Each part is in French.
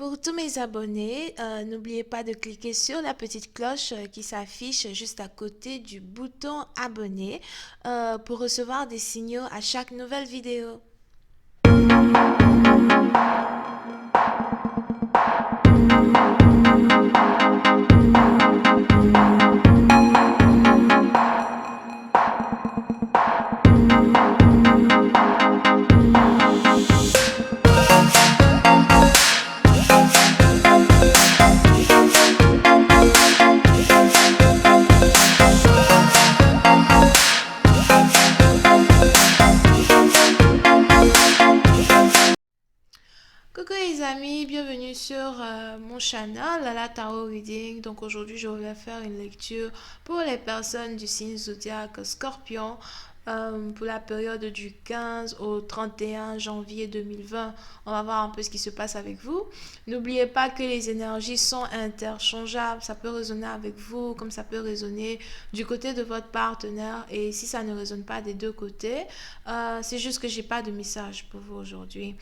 Pour tous mes abonnés, n'oubliez pas de cliquer sur la petite cloche qui s'affiche juste à côté du bouton abonner pour recevoir des signaux à chaque nouvelle vidéo. Coucou les amis, bienvenue sur mon channel Lala Tarot Reading. Donc aujourd'hui je vais faire une lecture pour les personnes du signe zodiaque Scorpion pour la période du 15 au 31 janvier 2020. On va voir un peu ce qui se passe avec vous. N'oubliez pas que les énergies sont interchangeables. Ça peut résonner avec vous comme ça peut résonner du côté de votre partenaire. Et si ça ne résonne pas des deux côtés, c'est juste que j'ai pas de message pour vous aujourd'hui.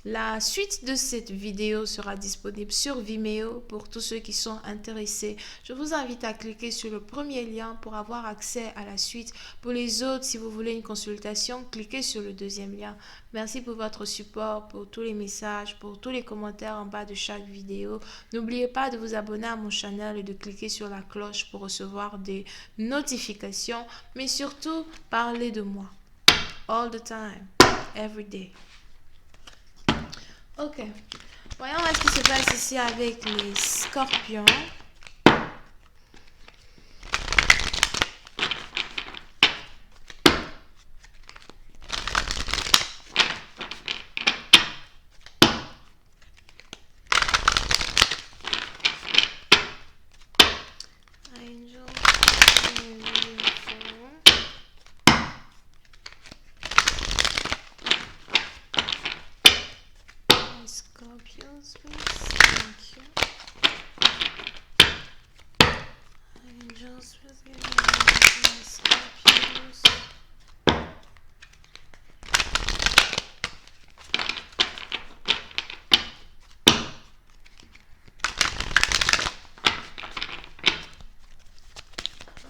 La suite de cette vidéo sera disponible sur Vimeo pour tous ceux qui sont intéressés. Je vous invite à cliquer sur le premier lien pour avoir accès à la suite. Pour les autres, si vous voulez une consultation, cliquez sur le deuxième lien. Merci pour votre support, pour tous les messages, pour tous les commentaires en bas de chaque vidéo. N'oubliez pas de vous abonner à mon channel et de cliquer sur la cloche pour recevoir des notifications. Mais surtout, parlez de moi. All the time. Every day. Ok, voyons ce qui se passe ici avec les scorpions. Scorpions, please. Thank you. Angels, please give me Scorpions.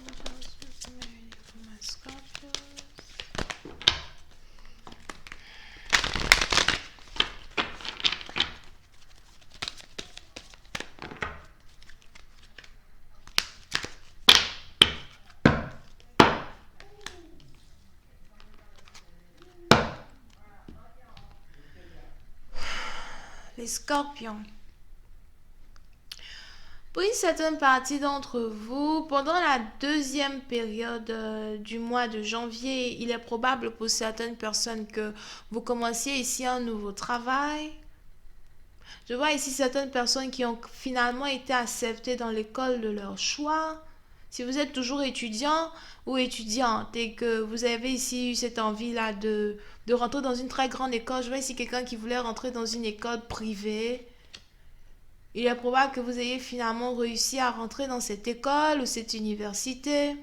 Angels, please give me for my Scorpions. Les scorpions. Pour une certaine partie d'entre vous, pendant la deuxième période du mois de janvier, il est probable pour certaines personnes que vous commenciez ici un nouveau travail. Je vois ici certaines personnes qui ont finalement été acceptées dans l'école de leur choix. Si vous êtes toujours étudiant ou étudiante et que vous avez ici eu cette envie-là de rentrer dans une très grande école, je vois ici quelqu'un qui voulait rentrer dans une école privée. Il est probable que vous ayez finalement réussi à rentrer dans cette école ou cette université.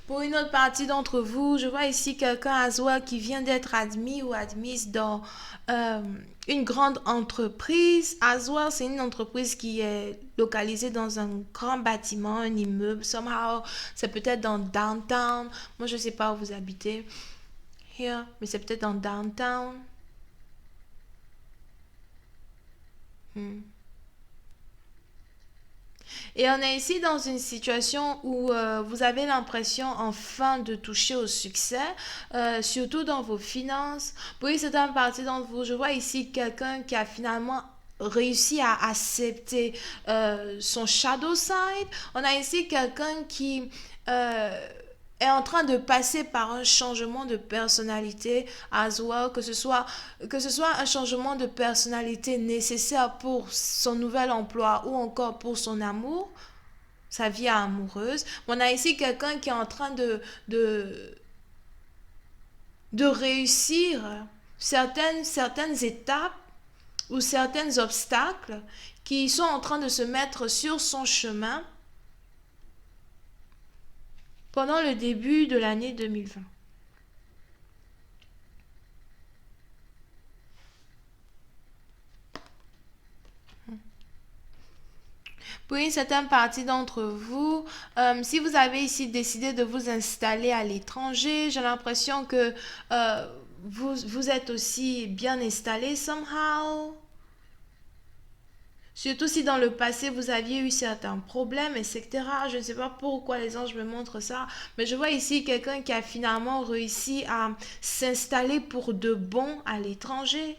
Pour une autre partie d'entre vous, je vois ici quelqu'un à soi qui vient d'être admis ou admise dans une grande entreprise. Aswell, c'est une entreprise qui est localisée dans un grand bâtiment, un immeuble. Somehow, c'est peut-être dans downtown. Moi, je ne sais pas où vous habitez. Here, mais c'est peut-être dans downtown. Et on est ici dans une situation où vous avez l'impression enfin de toucher au succès, surtout dans vos finances. Pour une certaine partie d'entre vous, je vois ici quelqu'un qui a finalement réussi à accepter son shadow side. On a ici quelqu'un qui est en train de passer par un changement de personnalité as well, que ce soit un changement de personnalité nécessaire pour son nouvel emploi ou encore pour son amour, sa vie amoureuse. On a ici quelqu'un qui est en train de réussir certaines étapes ou certains obstacles qui sont en train de se mettre sur son chemin pendant le début de l'année 2020. Pour une certaine partie d'entre vous, si vous avez ici décidé de vous installer à l'étranger, j'ai l'impression que vous êtes aussi bien installé somehow. Surtout si dans le passé vous aviez eu certains problèmes, etc. Je ne sais pas pourquoi les anges me montrent ça, mais je vois ici quelqu'un qui a finalement réussi à s'installer pour de bon à l'étranger.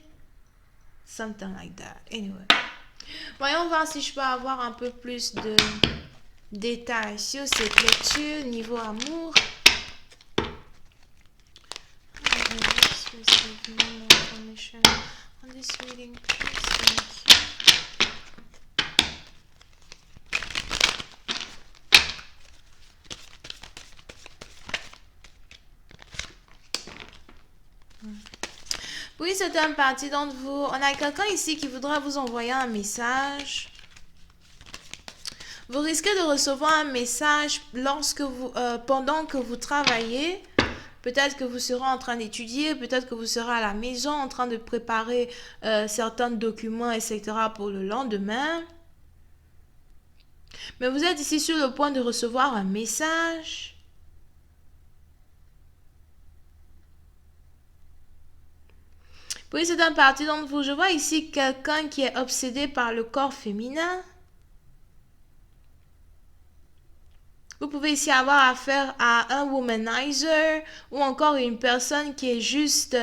Something like that. Anyway. Voyons voir si je peux avoir un peu plus de détails sur cette lecture niveau amour. On this reading, please. Thank you. Oui, c'est une partie d'entre vous. On a quelqu'un ici qui voudra vous envoyer un message. Vous risquez de recevoir un message pendant que vous travaillez. Peut-être que vous serez en train d'étudier, peut-être que vous serez à la maison en train de préparer certains documents, etc. pour le lendemain. Mais vous êtes ici sur le point de recevoir un message. Puis c'est une partie d'entre vous. Je vois ici quelqu'un qui est obsédé par le corps féminin. Vous pouvez ici avoir affaire à un womanizer ou encore une personne qui est juste...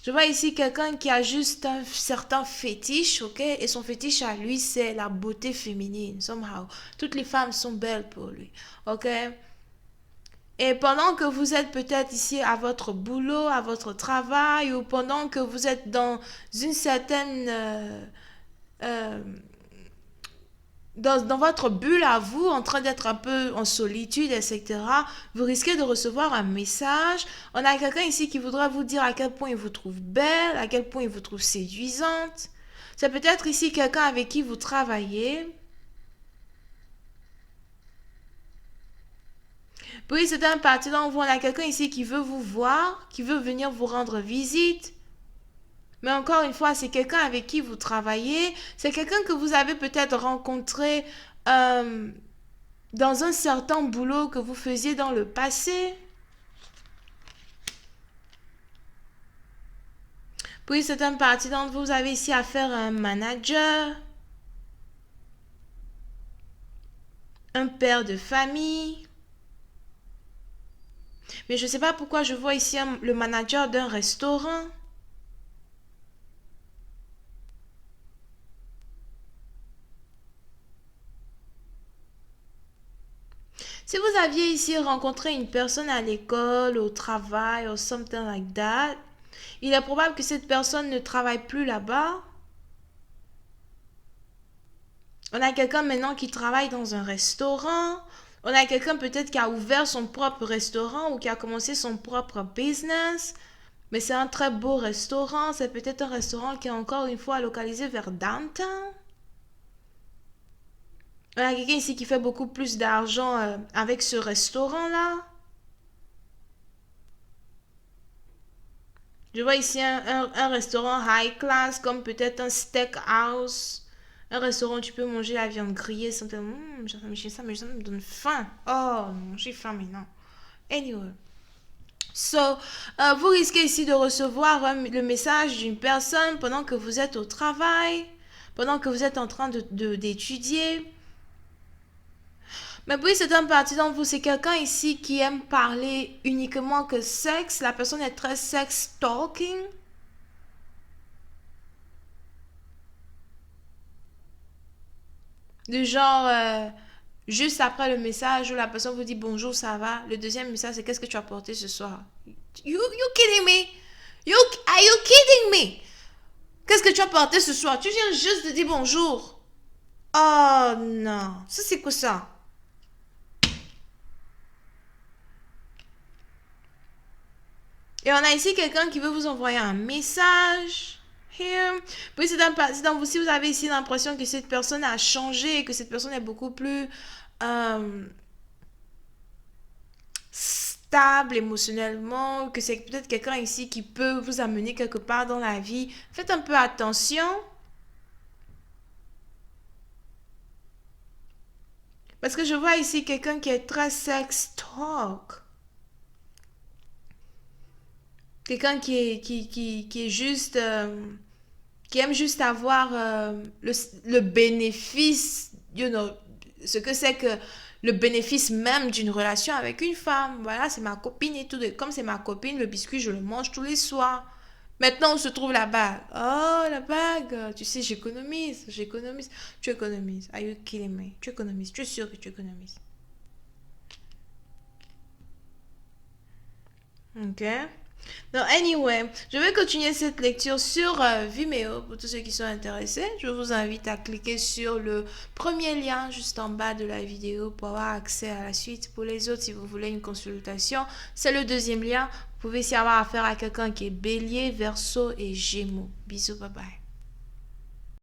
je vois ici quelqu'un qui a juste un certain fétiche, ok? Et son fétiche à lui, c'est la beauté féminine, somehow. Toutes les femmes sont belles pour lui, ok? Et pendant que vous êtes peut-être ici à votre boulot, à votre travail, ou pendant que vous êtes dans une certaine... dans votre bulle à vous, en train d'être un peu en solitude, etc., vous risquez de recevoir un message. On a quelqu'un ici qui voudra vous dire à quel point il vous trouve belle, à quel point il vous trouve séduisante. C'est peut-être ici quelqu'un avec qui vous travaillez. Puis c'est un parti dont on a quelqu'un ici qui veut vous voir, qui veut venir vous rendre visite. Mais encore une fois, c'est quelqu'un avec qui vous travaillez. C'est quelqu'un que vous avez peut-être rencontré dans un certain boulot que vous faisiez dans le passé. Puis c'est une partie d'entre vous avez ici affaire à un manager, un père de famille. Mais je ne sais pas pourquoi je vois ici le manager d'un restaurant. Si vous aviez ici rencontré une personne à l'école, au travail, ou something like that, il est probable que cette personne ne travaille plus là-bas. On a quelqu'un maintenant qui travaille dans un restaurant. On a quelqu'un peut-être qui a ouvert son propre restaurant ou qui a commencé son propre business. Mais c'est un très beau restaurant. C'est peut-être un restaurant qui est encore une fois localisé vers downtown. On a quelqu'un ici qui fait beaucoup plus d'argent avec ce restaurant-là. Je vois ici un restaurant high class comme peut-être un steakhouse. Un restaurant où tu peux manger la viande grillée sans te... ça me donne faim. Oh non, j'ai faim maintenant. Anyway. So, vous risquez ici de recevoir le message d'une personne pendant que vous êtes au travail, pendant que vous êtes en train d'étudier. Mais oui, c'est un parti d'entre vous. C'est quelqu'un ici qui aime parler uniquement que sexe. La personne est très sex talking. Du genre, juste après le message où la personne vous dit bonjour, ça va. Le deuxième message, c'est qu'est-ce que tu as porté ce soir? You kidding me? Are you kidding me? Qu'est-ce que tu as porté ce soir? Tu viens juste de dire bonjour. Oh non, ça c'est quoi ça? Et on a ici quelqu'un qui veut vous envoyer un message. Here. Puis c'est dans vous, si vous avez ici l'impression que cette personne a changé, que cette personne est beaucoup plus stable émotionnellement, que c'est peut-être quelqu'un ici qui peut vous amener quelque part dans la vie, faites un peu attention. Parce que je vois ici quelqu'un qui est très sex talk. Quelqu'un qui est juste... qui aime juste avoir le bénéfice, ce que c'est que le bénéfice même d'une relation avec une femme. Voilà, c'est ma copine et tout. Comme c'est ma copine, le biscuit, je le mange tous les soirs. Maintenant, on se trouve la bague. Oh, la bague. Tu sais, j'économise, j'économise. Tu économises. Are you kidding me? Tu économises. Tu es sûr que tu économises. Ok. Donc, anyway, je vais continuer cette lecture sur Vimeo pour tous ceux qui sont intéressés. Je vous invite à cliquer sur le premier lien juste en bas de la vidéo pour avoir accès à la suite. Pour les autres, si vous voulez une consultation, c'est le deuxième lien. Vous pouvez aussi avoir affaire à quelqu'un qui est bélier, verseau et gémeaux. Bisous, bye bye.